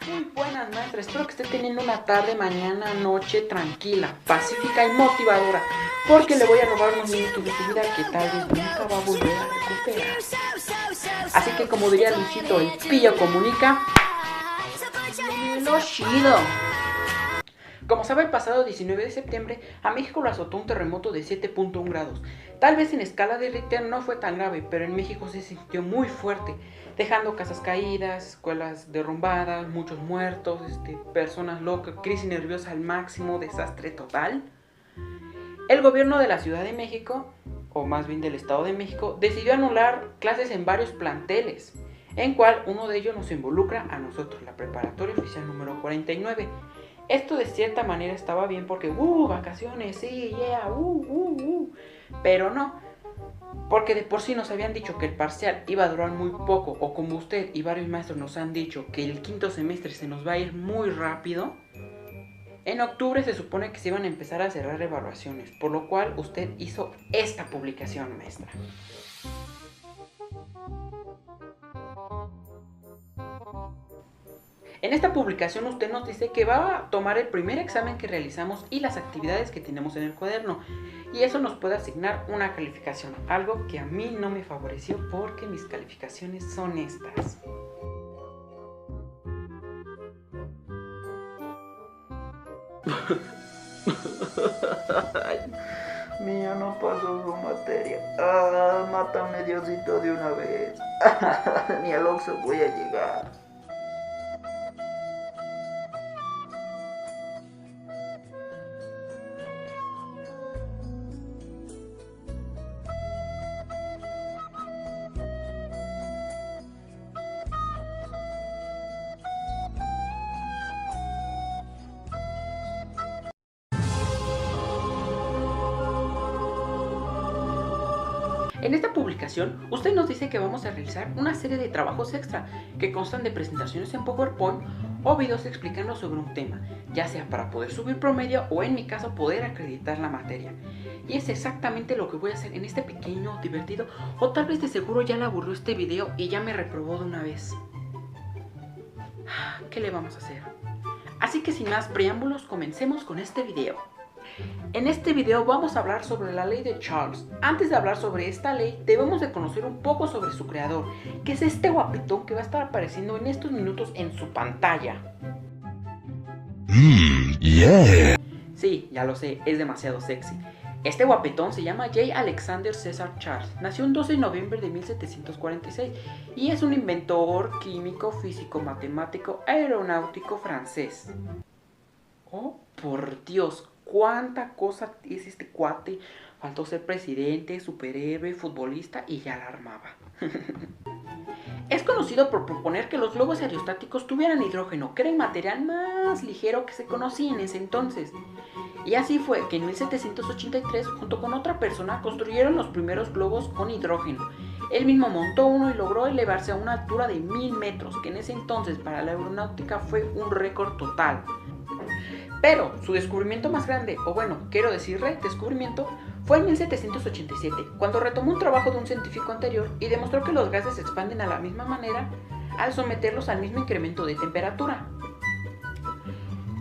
Muy buenas, maestra. Espero que esté teniendo una tarde, mañana, noche tranquila, pacífica y motivadora, porque le voy a robar unos minutos de su vida que tal vez nunca va a volver a recuperar. Así que, como diría Luisito, el pillo comunica, lo chido. Como sabe, el pasado 19 de septiembre a México lo azotó un terremoto de 7.1 grados. Tal vez en escala de Richter no fue tan grave, pero en México se sintió muy fuerte, dejando casas caídas, escuelas derrumbadas, muchos muertos, personas locas, crisis nerviosa al máximo, desastre total. El gobierno de la Ciudad de México, o más bien del Estado de México, decidió anular clases en varios planteles, en cual uno de ellos nos involucra a nosotros, la preparatoria oficial número 49. Esto de cierta manera estaba bien porque, vacaciones, sí, yeah, pero no, porque de por sí nos habían dicho que el parcial iba a durar muy poco, o como usted y varios maestros nos han dicho que el quinto semestre se nos va a ir muy rápido. En octubre se supone que se iban a empezar a cerrar evaluaciones, por lo cual usted hizo esta publicación, maestra. En esta publicación usted nos dice que va a tomar el primer examen que realizamos y las actividades que tenemos en el cuaderno, y eso nos puede asignar una calificación, algo que a mí no me favoreció porque mis calificaciones son estas. Niño, no pasó su materia. Mátame, Diosito, de una vez. Ni al Oxxo voy a llegar. En esta publicación, usted nos dice que vamos a realizar una serie de trabajos extra que constan de presentaciones en PowerPoint o videos explicando sobre un tema, ya sea para poder subir promedio o en mi caso poder acreditar la materia. Y es exactamente lo que voy a hacer en este pequeño, divertido, o tal vez de seguro ya le aburrió este video y ya me reprobó de una vez. ¿Qué le vamos a hacer? Así que sin más preámbulos, comencemos con este video. En este video vamos a hablar sobre la ley de Charles. Antes de hablar sobre esta ley, debemos de conocer un poco sobre su creador, que es este guapetón que va a estar apareciendo en estos minutos en su pantalla. Yeah. Sí, ya lo sé, es demasiado sexy. Este guapetón se llama J. Alexander César Charles. Nació el 12 de noviembre de 1746 y es un inventor, químico, físico, matemático, aeronáutico francés. Oh, por Dios, cuánta cosa es este cuate. Faltó ser presidente, superhéroe, futbolista y ya la armaba. Es conocido por proponer que los globos aerostáticos tuvieran hidrógeno, que era el material más ligero que se conocía en ese entonces. Y así fue que en 1783, junto con otra persona, construyeron los primeros globos con hidrógeno. Él mismo montó uno y logró elevarse a una altura de 1000 metros, que en ese entonces para la aeronáutica fue un récord total. Pero su descubrimiento más grande, o bueno, quiero decir redescubrimiento, fue en 1787, cuando retomó un trabajo de un científico anterior y demostró que los gases se expanden a la misma manera al someterlos al mismo incremento de temperatura.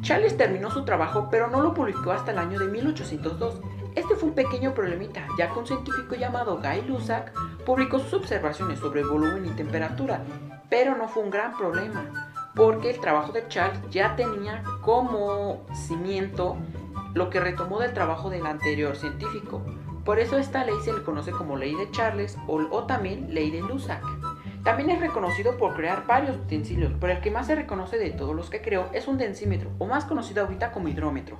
Charles terminó su trabajo, pero no lo publicó hasta el año de 1802. Este fue un pequeño problemita, ya que un científico llamado Guy Lussac publicó sus observaciones sobre volumen y temperatura, pero no fue un gran problema, porque el trabajo de Charles ya tenía como cimiento lo que retomó del trabajo del anterior científico. Por eso esta ley se le conoce como ley de Charles o también ley de Lussac. También es reconocido por crear varios utensilios, pero el que más se reconoce de todos los que creó es un densímetro, o más conocido ahorita como hidrómetro,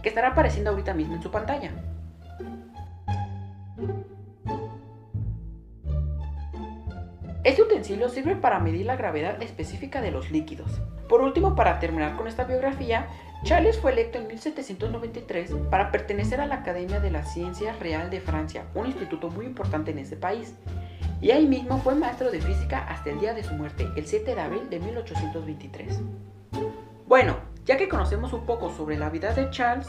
que estará apareciendo ahorita mismo en su pantalla. Este utensilio sirve para medir la gravedad específica de los líquidos. Por último, para terminar con esta biografía, Charles fue electo en 1793 para pertenecer a la Academia de las Ciencias Real de Francia, un instituto muy importante en ese país. Y ahí mismo fue maestro de física hasta el día de su muerte, el 7 de abril de 1823. Bueno, ya que conocemos un poco sobre la vida de Charles,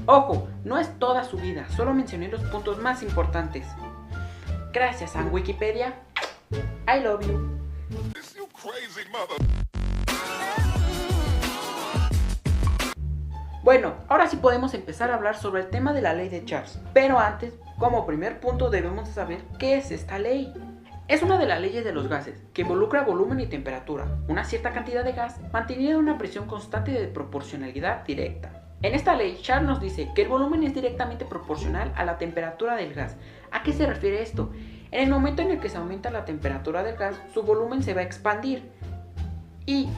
ojo, no es toda su vida, solo mencioné los puntos más importantes. Gracias a Wikipedia. I love you. Bueno, ahora sí podemos empezar a hablar sobre el tema de la ley de Charles. Pero antes, como primer punto debemos saber qué es esta ley. Es una de las leyes de los gases, que involucra volumen y temperatura, una cierta cantidad de gas mantenida en una presión constante de proporcionalidad directa. En esta ley, Charles nos dice que el volumen es directamente proporcional a la temperatura del gas. ¿A qué se refiere esto? En el momento en el que se aumenta la temperatura del gas, su volumen se va a expandir. ¿Y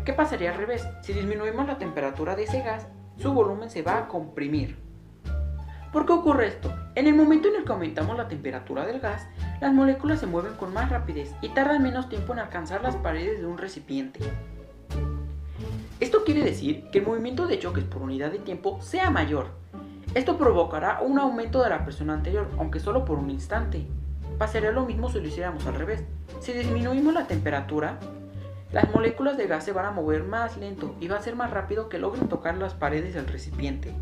qué pasaría al revés? Si disminuimos la temperatura de ese gas, su volumen se va a comprimir. ¿Por qué ocurre esto? En el momento en el que aumentamos la temperatura del gas, las moléculas se mueven con más rapidez y tardan menos tiempo en alcanzar las paredes de un recipiente. Esto quiere decir que el movimiento de choques por unidad de tiempo sea mayor. Esto provocará un aumento de la presión anterior, aunque solo por un instante. Pasaría lo mismo si lo hiciéramos al revés. Si disminuimos la temperatura, las moléculas de gas se van a mover más lento y va a ser más rápido que logren tocar las paredes del recipiente.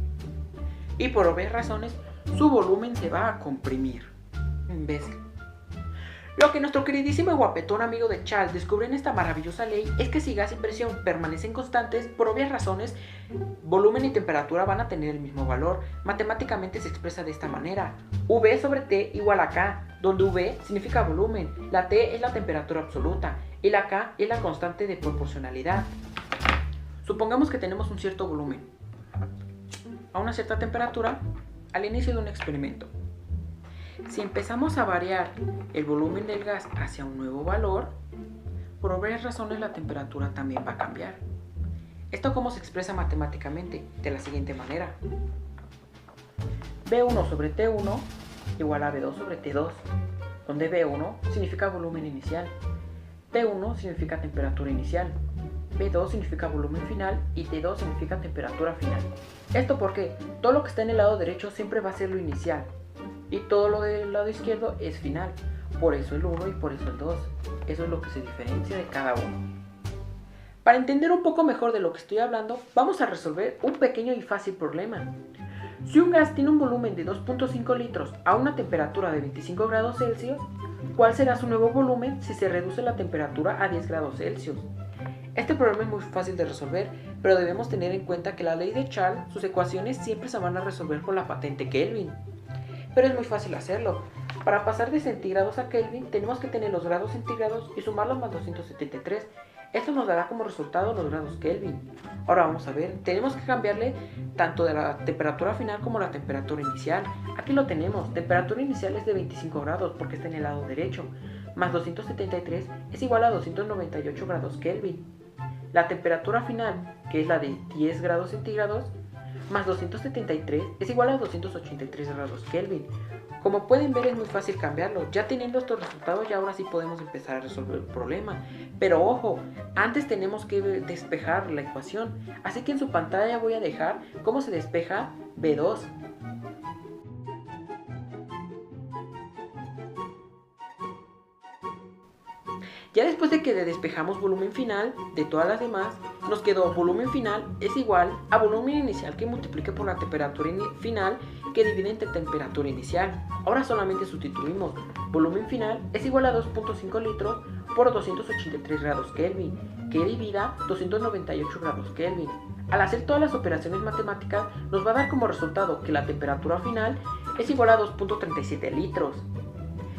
Y por obvias razones, su volumen se va a comprimir. Imbécil. Lo que nuestro queridísimo y guapetón amigo de Charles descubrió en esta maravillosa ley es que si gas y presión permanecen constantes, por obvias razones, volumen y temperatura van a tener el mismo valor. Matemáticamente se expresa de esta manera: V sobre T igual a K, donde V significa volumen, la T es la temperatura absoluta y la K es la constante de proporcionalidad. Supongamos que tenemos un cierto volumen a una cierta temperatura al inicio de un experimento. Si empezamos a variar el volumen del gas hacia un nuevo valor, por obvias razones la temperatura también va a cambiar. ¿Esto cómo se expresa matemáticamente? De la siguiente manera: V1 sobre T1 igual a V2 sobre T2, donde V1 significa volumen inicial, T1 significa temperatura inicial, V2 significa volumen final y T2 significa temperatura final. Esto porque todo lo que está en el lado derecho siempre va a ser lo inicial y todo lo del lado izquierdo es final. Por eso el 1 y por eso el 2. Eso es lo que se diferencia de cada uno. Para entender un poco mejor de lo que estoy hablando, vamos a resolver un pequeño y fácil problema. Si un gas tiene un volumen de 2.5 litros a una temperatura de 25 grados Celsius, ¿cuál será su nuevo volumen si se reduce la temperatura a 10 grados Celsius? Este problema es muy fácil de resolver, pero debemos tener en cuenta que la ley de Charles, sus ecuaciones siempre se van a resolver con la patente Kelvin. Pero es muy fácil hacerlo. Para pasar de centígrados a Kelvin tenemos que tener los grados centígrados y sumarlos más 273. Esto nos dará como resultado los grados Kelvin. Ahora vamos a ver, tenemos que cambiarle tanto de la temperatura final como la temperatura inicial. Aquí lo tenemos, temperatura inicial es de 25 grados porque está en el lado derecho, más 273 es igual a 298 grados Kelvin. La temperatura final, que es la de 10 grados centígrados, más 273 es igual a 283 grados Kelvin. Como pueden ver, es muy fácil cambiarlo. Ya teniendo estos resultados, ya ahora sí podemos empezar a resolver el problema. Pero ojo, antes tenemos que despejar la ecuación. Así que en su pantalla voy a dejar cómo se despeja V2. Ya después de que despejamos volumen final de todas las demás, nos quedó volumen final es igual a volumen inicial que multiplique por la temperatura final que divide entre temperatura inicial. Ahora solamente sustituimos. Volumen final es igual a 2.5 litros por 283 grados Kelvin, que divida 298 grados Kelvin. Al hacer todas las operaciones matemáticas, nos va a dar como resultado que la temperatura final es igual a 2.37 litros.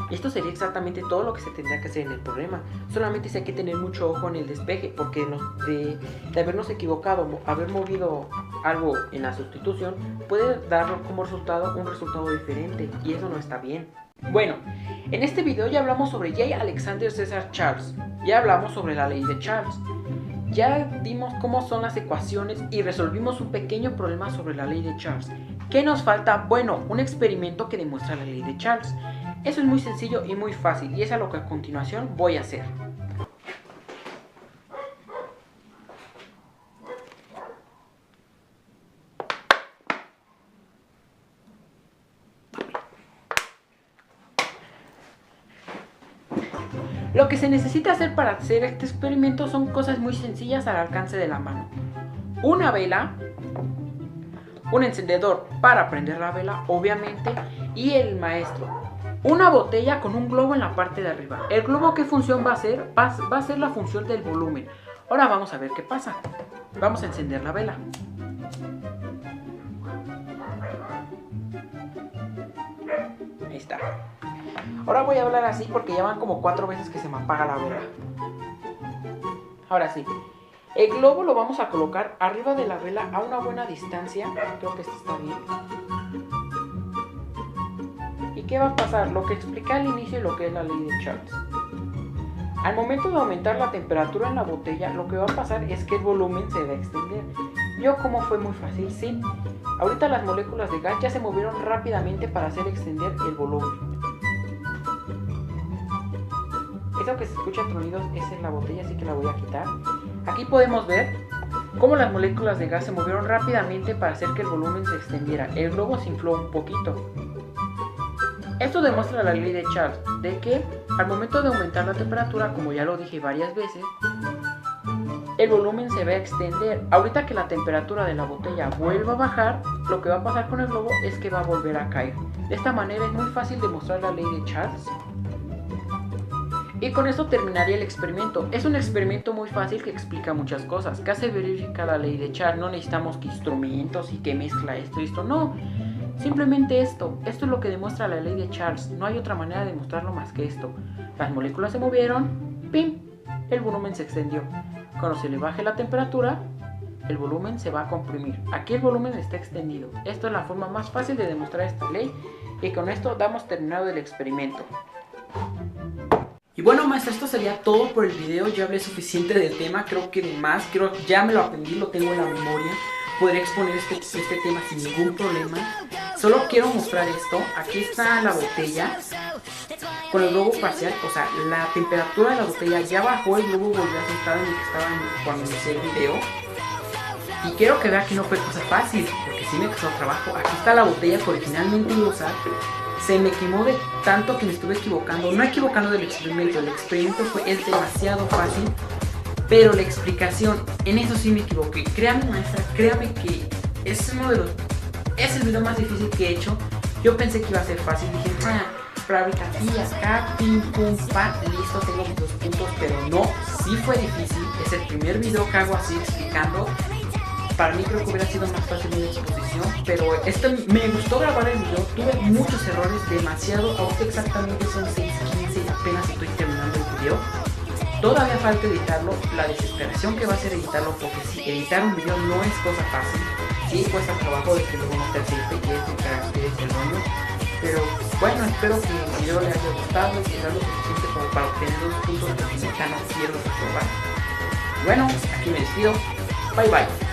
Esto sería exactamente todo lo que se tendría que hacer en el problema. Solamente hay que tener mucho ojo en el despeje, porque de habernos equivocado, haber movido algo en la sustitución, puede dar como resultado un resultado diferente, y eso no está bien. Bueno, en este video ya hablamos sobre J. Alexander César Charles, ya hablamos sobre la ley de Charles, ya vimos cómo son las ecuaciones y resolvimos un pequeño problema sobre la ley de Charles. ¿Qué nos falta? Bueno, un experimento que demuestra la ley de Charles. Eso es muy sencillo y muy fácil, y es a lo que a continuación voy a hacer. Lo que se necesita hacer para hacer este experimento son cosas muy sencillas al alcance de la mano. Una vela, un encendedor para prender la vela, obviamente, y el maestro. Una botella con un globo en la parte de arriba. ¿El globo qué función va a hacer? Va a ser la función del volumen. Ahora vamos a ver qué pasa. Vamos a encender la vela. Ahí está. Ahora voy a hablar así porque ya van como 4 veces que se me apaga la vela. Ahora sí. El globo lo vamos a colocar arriba de la vela a una buena distancia. Creo que esto está bien. ¿Y qué va a pasar? Lo que expliqué al inicio y lo que es la ley de Charles. Al momento de aumentar la temperatura en la botella, lo que va a pasar es que el volumen se va a extender. ¿Vio cómo fue muy fácil? Sí. Ahorita las moléculas de gas ya se movieron rápidamente para hacer extender el volumen. Eso que se escucha tronidos es en la botella, así que la voy a quitar. Aquí podemos ver cómo las moléculas de gas se movieron rápidamente para hacer que el volumen se extendiera. El globo se infló un poquito. Esto demuestra la ley de Charles, de que al momento de aumentar la temperatura, como ya lo dije varias veces, el volumen se va a extender. Ahorita que la temperatura de la botella vuelva a bajar, lo que va a pasar con el globo es que va a volver a caer. De esta manera es muy fácil demostrar la ley de Charles. Y con esto terminaría el experimento. Es un experimento muy fácil que explica muchas cosas, que hace verificar la ley de Charles. No necesitamos que instrumentos y que mezcla esto y esto, no. Simplemente esto es lo que demuestra la ley de Charles. No hay otra manera de demostrarlo más que esto. Las moléculas se movieron, ¡pim! El volumen se extendió. Cuando se le baje la temperatura, el volumen se va a comprimir. Aquí el volumen está extendido. Esto es la forma más fácil de demostrar esta ley. Y con esto damos terminado el experimento. Y bueno, maestra, esto sería todo por el video. Ya hablé suficiente del tema, creo que de más. Creo que ya me lo aprendí, lo tengo en la memoria. Podré exponer este tema sin ningún problema. Solo quiero mostrar esto. Aquí está la botella con el globo parcial. O sea, la temperatura de la botella ya bajó. El globo volvió a su estado en el que estaba cuando inicié el video. Y quiero que vean que no fue cosa fácil, porque sí me costó trabajo. Aquí está la botella que originalmente iba a usar. Se me quemó de tanto que me estuve equivocando. No equivocando del experimento. El experimento es demasiado fácil. Pero la explicación, en eso sí me equivoqué. Créame, maestra, créame que es el video más difícil que he hecho. Yo pensé que iba a ser fácil. Dije, fábrica aquí, acá, pim, pum, pam, listo, tengo mis 2 puntos. Pero no, sí fue difícil. Es el primer video que hago así explicando. Para mí creo que hubiera sido más fácil mi exposición, pero me gustó grabar el video. Tuve muchos errores, demasiado. Ahorita exactamente son 6:15 y apenas estoy terminando el video. Todavía falta editarlo, la desesperación que va a ser editarlo, porque si editar un video no es cosa fácil. Sí cuesta trabajo de que luego no te aceite y es de caracteres erróneos. Pero bueno, espero que el video le haya gustado y que sea lo suficiente como para obtener los puntos que ya no quiero reprobar. Bueno, aquí me despido. Bye bye.